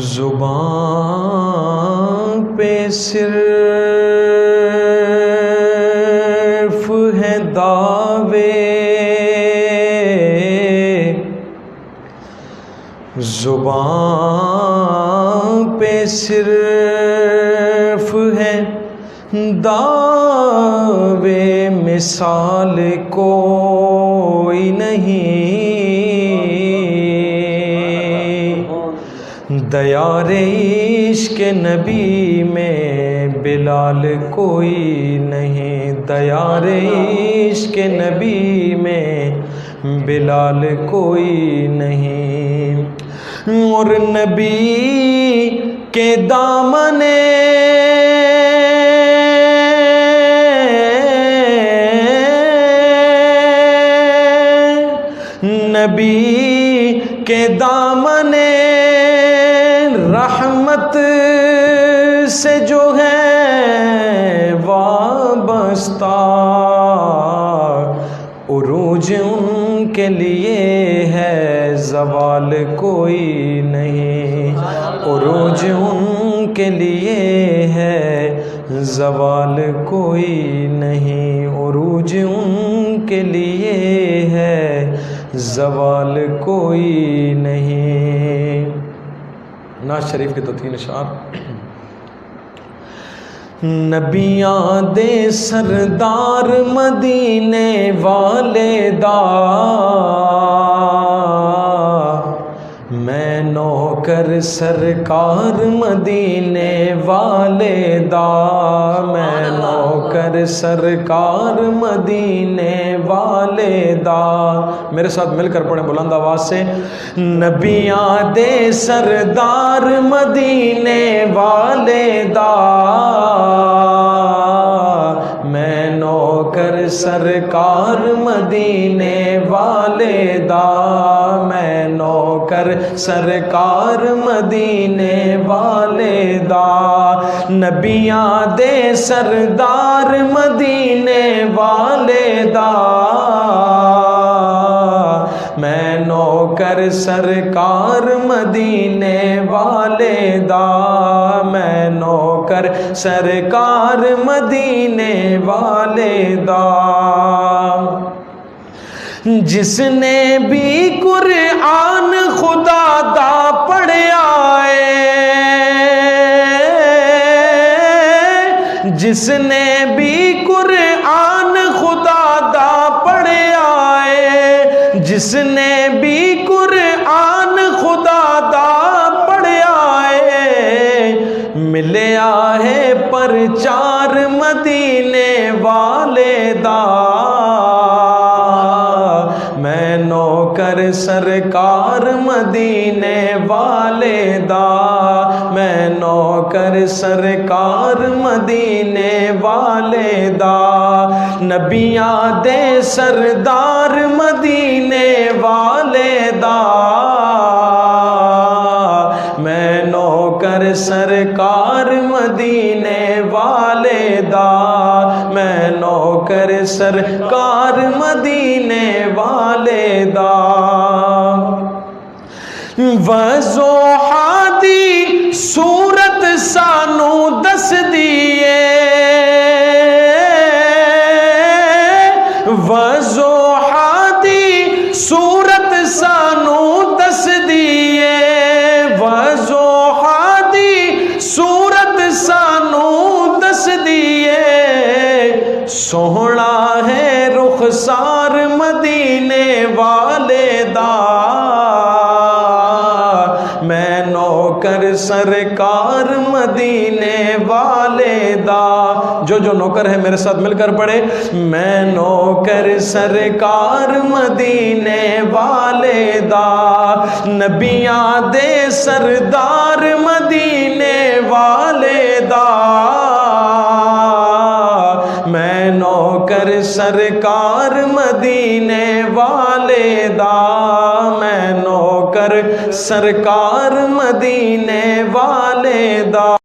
ज़ुबान पे सिर्फ है दावे, ज़ुबान पे सिर्फ है दावे, मिसाल कोई नहीं। दयारे इश्क़ नबी में बिलाल कोई नहीं, दयारे इश्क़ नबी में बिलाल कोई नहीं। और नबी के दामने नबी के दामने रहमत से जो है वाबस्ता, उरूज उनके लिए है ज़वाल कोई नहीं, उरूज उनके लिए है ज़वाल कोई नहीं, उरूज उनके लिए है ज़वाल कोई नहीं। नाज़ शरीफ के तो 3 अशआर। नबियां दे सरदार मदीने वाले दा, मैं नौकर सरकार मदीने वाले दा, मैं नौकर सरकार मदीने वाले दा। मेरे साथ मिलकर पढ़ें बुलंद आवाज से। नबियां दे सरदार मदीने वाले दा, मैं नौकर सरकार मदीने वाले दा, मैं नौकर सरकार मदीने वाले दा। नबियां दे सरदार मदीने वाले दा, मैं नौकर सरकार मदीने वाले दा, मैं नौकर सरकार मदीने वाले दा। जिसने भी कुरान खुदा दा पढ़िया है, जिसने भी कुरान खुदा दा पढ़िया है, जिसने भी कुरान खुदा दा पढ़िया है, मिलया है परचार मदीने वाले दा, मैं नौकर सरकार मदीने वाले दा, मैं नौकर सरकार मदीने वाले दा। नबियां दे सरदार मदीने वाले दा, मैं नौकर सरकार मदीने वाले दा, मैं नौकर सरकार मदीने वाले दा। वज़ोहादी सूरत सानू दस दिए, वज़ोहादी सूरत सानू दस दिए, वज़ोहादी सूरत सानू दस दिए, सोहना है रुखसार मदीने वाले दा, मैं नौकर सरकार मदीने वाले दा। जो नौकर है मेरे साथ मिलकर पढ़े। मैं नौकर सरकार मदीने वाले दा, नबियां दे सरदार मदीने वाले दा, मैं नौकर सरकार मदीने वाले दा, मैं नौकर सरकार मदीने वाले दा।